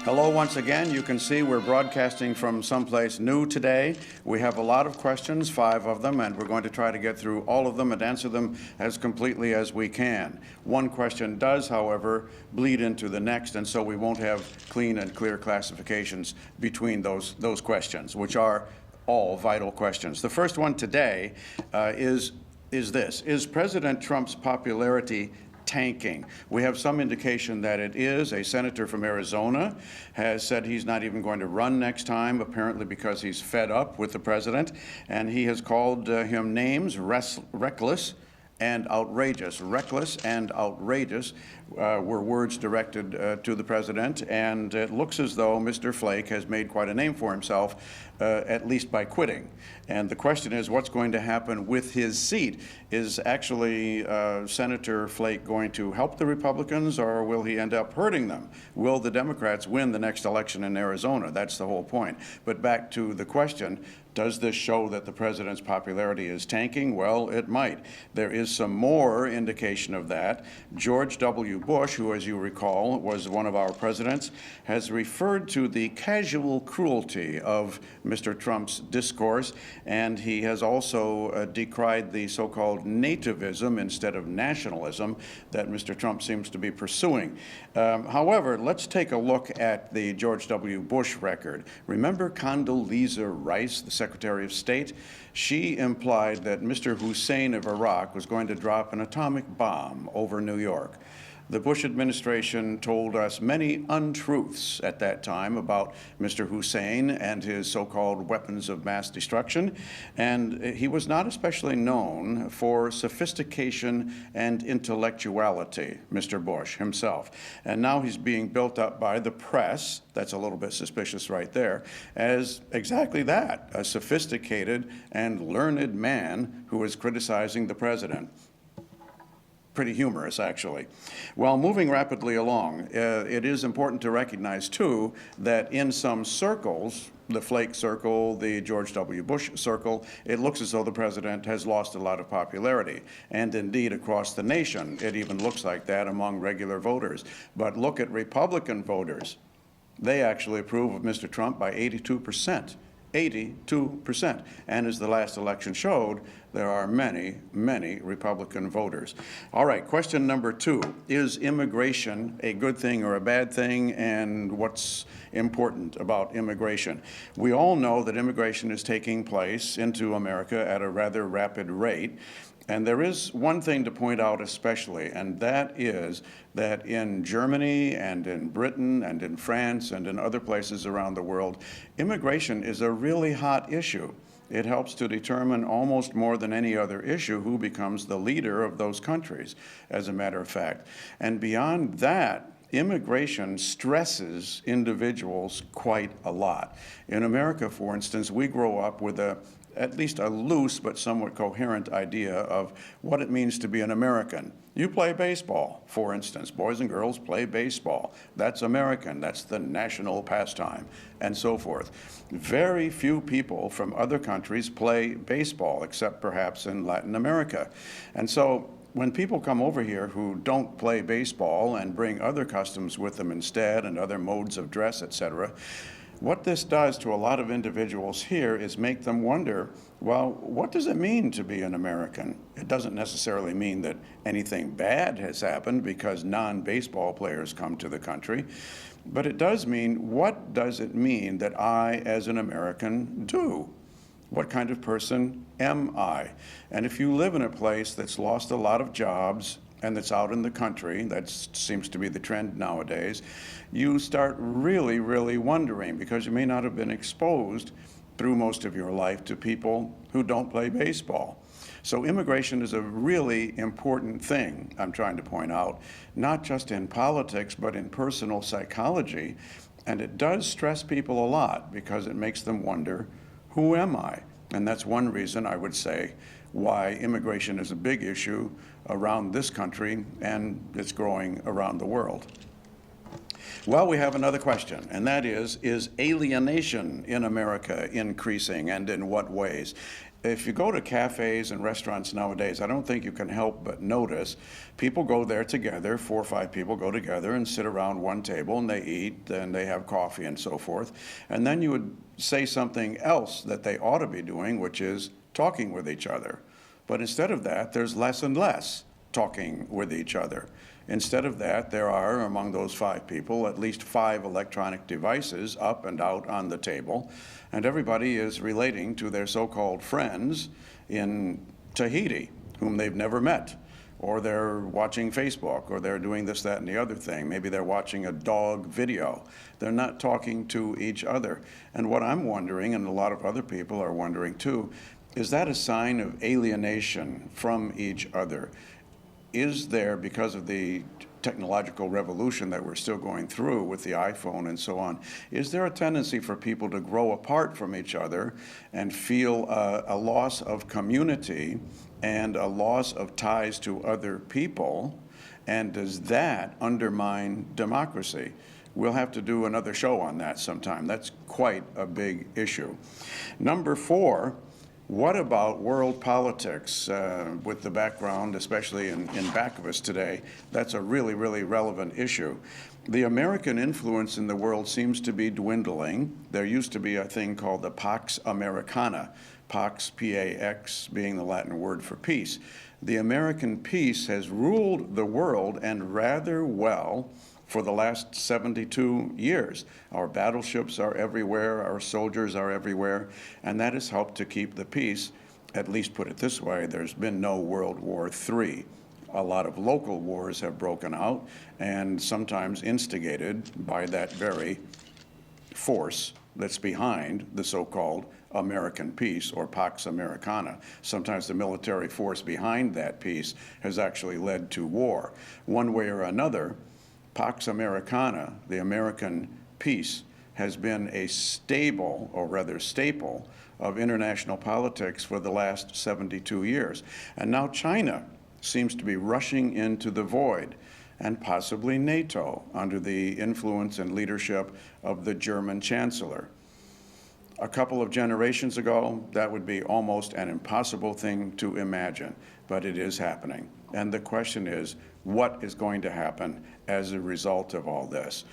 Hello once again. You can see we're broadcasting from someplace new today. We have a lot of questions, 5 of them, and we're going to try to get through all of them and answer them as completely as we can. One question does, however, bleed into the next, and so we won't have clean and clear classifications between those questions, which are all vital questions. The first one today is this: is President Trump's popularity tanking? We have some indication that it is. A senator from Arizona has said he's not even going to run next time, apparently because he's fed up with the president, and he has called him names: reckless and outrageous. Reckless and outrageous were words directed to the president, and it looks as though Mr. Flake has made quite a name for himself, at least by quitting. And the question is, what's going to happen with his seat? Is actually Senator Flake going to help the Republicans, or will he end up hurting them? Will the Democrats win the next election in Arizona? That's the whole point. But back to the question, does this show that the president's popularity is tanking? Well, it might. There is some more indication of that. George W. Bush, who, as you recall, was one of our presidents, has referred to the casual cruelty of Mr. Trump's discourse, and he has also decried the so-called nativism instead of nationalism that Mr. Trump seems to be pursuing. However, let's take a look at the George W. Bush record. Remember Condoleezza Rice, the Secretary of State? She implied that Mr. Hussein of Iraq was going to drop an atomic bomb over New York. The Bush administration told us many untruths at that time about Mr. Hussein and his so-called weapons of mass destruction, and he was not especially known for sophistication and intellectuality, Mr. Bush himself. And now he's being built up by the press, that's a little bit suspicious right there, as exactly that, a sophisticated and learned man who is criticizing the president. Pretty humorous, actually. Well, moving rapidly along, it is important to recognize, too, that in some circles, the Flake circle, the George W. Bush circle, it looks as though the president has lost a lot of popularity. And indeed, across the nation, it even looks like that among regular voters. But look at Republican voters. They actually approve of Mr. Trump by 82%. 82%. And as the last election showed, there are many, many Republican voters. All right, question number 2. Is immigration a good thing or a bad thing, and what's important about immigration? We all know that immigration is taking place into America at a rather rapid rate. And there is one thing to point out especially, and that is that in Germany and in Britain and in France and in other places around the world, immigration is a really hot issue. It helps to determine almost more than any other issue who becomes the leader of those countries, as a matter of fact. And beyond that, immigration stresses individuals quite a lot. In America, for instance, we grow up with at least a loose but somewhat coherent idea of what it means to be an American. You play baseball, for instance. Boys and girls play baseball. That's American. That's the national pastime, and so forth. Very few people from other countries play baseball, except perhaps in Latin America. And so when people come over here who don't play baseball and bring other customs with them instead, and other modes of dress, etc., what this does to a lot of individuals here is make them wonder, well, what does it mean to be an American? It doesn't necessarily mean that anything bad has happened because non-baseball players come to the country, but it does mean, what does it mean that I, as an American, do? What kind of person am I? And if you live in a place that's lost a lot of jobs and that's out in the country, that seems to be the trend nowadays, you start really, really wondering, because you may not have been exposed through most of your life to people who don't play baseball. So immigration is a really important thing, I'm trying to point out, not just in politics, but in personal psychology. And it does stress people a lot because it makes them wonder, who am I? And that's one reason, I would say, why immigration is a big issue around this country, and it's growing around the world. Well, we have another question, and that is alienation in America increasing, and in what ways? if you go to cafes and restaurants nowadays, I don't think you can help but notice people go there together, 4 or 5 people go together and sit around one table and they eat and they have coffee and so forth. And then you would say something else that they ought to be doing, which is talking with each other. But instead of that, there's less and less talking with each other. Instead of that, there are, among those 5 people, at least 5 electronic devices up and out on the table, and everybody is relating to their so-called friends in Tahiti, whom they've never met, or they're watching Facebook, or they're doing this, that, and the other thing. Maybe they're watching a dog video. They're not talking to each other. And what I'm wondering, and a lot of other people are wondering too, is that a sign of alienation from each other? Is there, because of the technological revolution that we're still going through with the iPhone and so on, is there a tendency for people to grow apart from each other and feel a loss of community and a loss of ties to other people? And does that undermine democracy? We'll have to do another show on that sometime. That's quite a big issue. Number 4, what about world politics with the background, especially in back of us today? That's a really, really relevant issue. The American influence in the world seems to be dwindling. There used to be a thing called the Pax Americana, Pax, P-A-X, being the Latin word for peace. The American peace has ruled the world, and rather well, for the last 72 years. Our battleships are everywhere, our soldiers are everywhere, and that has helped to keep the peace. At least put it this way, there's been no World War III. A lot of local wars have broken out, and sometimes instigated by that very force that's behind the so-called American peace, or Pax Americana. Sometimes the military force behind that peace has actually led to war. One way or another, Pax Americana, the American peace, has been a stable, or rather staple, of international politics for the last 72 years. And now China seems to be rushing into the void, and possibly NATO, under the influence and leadership of the German Chancellor. A couple of generations ago, that would be almost an impossible thing to imagine, but it is happening. And the question is, what is going to happen as a result of all this?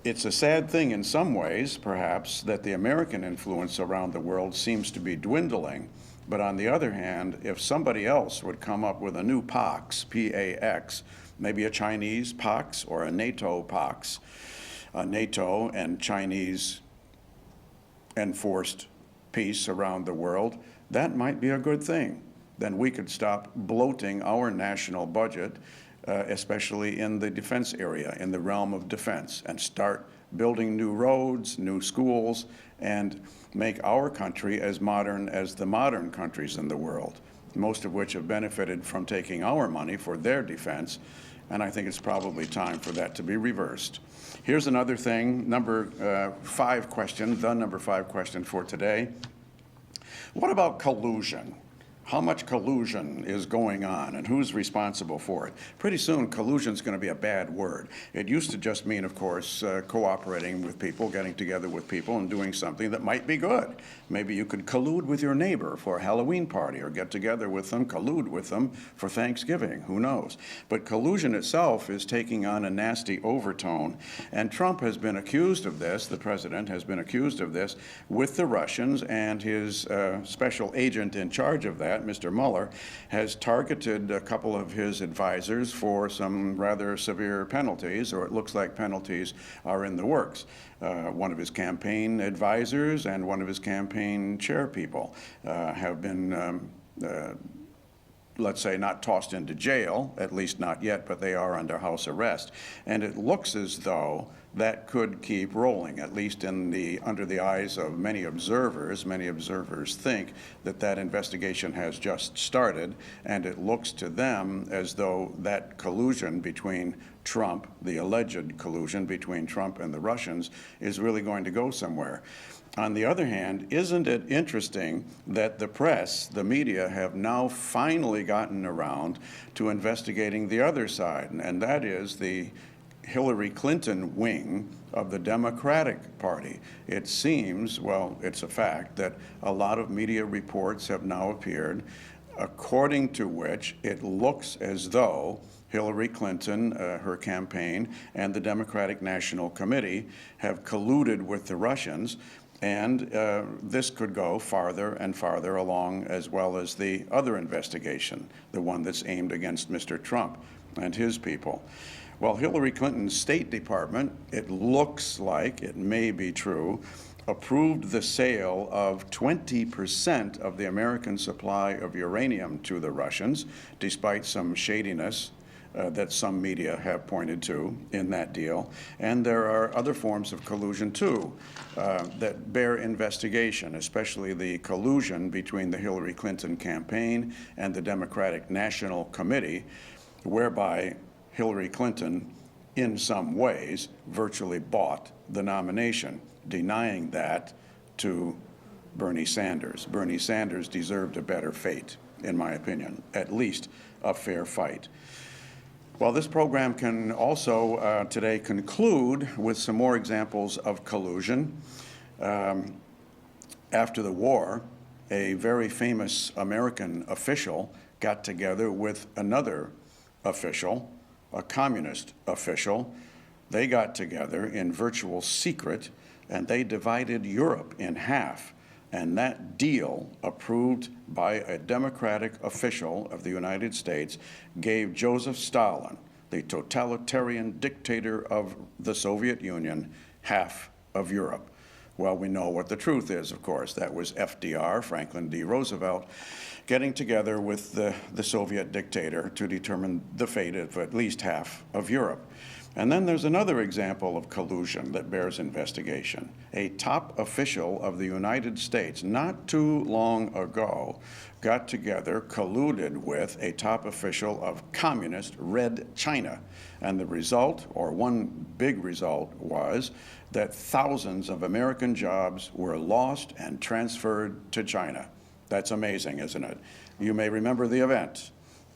It's a sad thing in some ways, perhaps, that the American influence around the world seems to be dwindling. But on the other hand, if somebody else would come up with a new Pax, P-A-X, maybe a Chinese Pax or a NATO Pax, a NATO and Chinese enforced peace around the world, that might be a good thing. Then we could stop bloating our national budget, especially in the defense area, in the realm of defense, and start building new roads, new schools, and make our country as modern as the modern countries in the world, most of which have benefited from taking our money for their defense. And I think it's probably time for that to be reversed. Here's another thing, number 5 question, the number 5 question for today. What about collusion? How much collusion is going on, and who's responsible for it? Pretty soon, collusion is going to be a bad word. It used to just mean, of course, cooperating with people, getting together with people, and doing something that might be good. Maybe you could collude with your neighbor for a Halloween party, or get together with them, collude with them for Thanksgiving. Who knows? But collusion itself is taking on a nasty overtone, and Trump has been accused of this, the president has been accused of this, with the Russians, and his special agent in charge of that, Mr. Mueller, has targeted a couple of his advisors for some rather severe penalties, or it looks like penalties are in the works. One of his campaign advisors and one of his campaign chair people have been let's say, not tossed into jail, at least not yet, but they are under house arrest. And it looks as though that could keep rolling, at least under the eyes of many observers. Many observers think that that investigation has just started, and it looks to them as though that collusion between Trump, the alleged collusion between Trump and the Russians, is really going to go somewhere. On the other hand, isn't it interesting that the press, the media, have now finally gotten around to investigating the other side, and that is the Hillary Clinton wing of the Democratic Party. It seems, well, it's a fact, that a lot of media reports have now appeared according to which it looks as though Hillary Clinton, her campaign, and the Democratic National Committee have colluded with the Russians, and this could go farther and farther along, as well as the other investigation, the one that's aimed against Mr. Trump and his people. Well, Hillary Clinton's State Department, it looks like, it may be true, approved the sale of 20% of the American supply of uranium to the Russians, despite some shadiness that some media have pointed to in that deal. And there are other forms of collusion, too, that bear investigation, especially the collusion between the Hillary Clinton campaign and the Democratic National Committee, whereby Hillary Clinton, in some ways, virtually bought the nomination, denying that to Bernie Sanders. Bernie Sanders deserved a better fate, in my opinion, at least a fair fight. Well, this program can also today conclude with some more examples of collusion. After the war, a very famous American official got together with another official, a communist official. They got together in virtual secret, and they divided Europe in half. And that deal, approved by a Democratic official of the United States, gave Joseph Stalin, the totalitarian dictator of the Soviet Union, half of Europe. Well, we know what the truth is, of course. That was FDR, Franklin D. Roosevelt, getting together with the Soviet dictator to determine the fate of at least half of Europe. And then there's another example of collusion that bears investigation. A top official of the United States, not too long ago, got together, colluded with a top official of communist Red China. And the result, or one big result, was that thousands of American jobs were lost and transferred to China. That's amazing, isn't it? You may remember the event.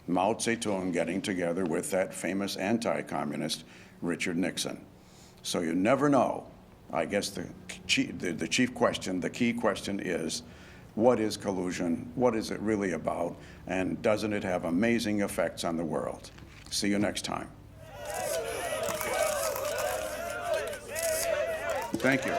Mao Zedong getting together with that famous anti-communist Richard Nixon. So you never know. I guess the chief question, the key question is, what is collusion? What is it really about? And doesn't it have amazing effects on the world? See you next time. Thank you.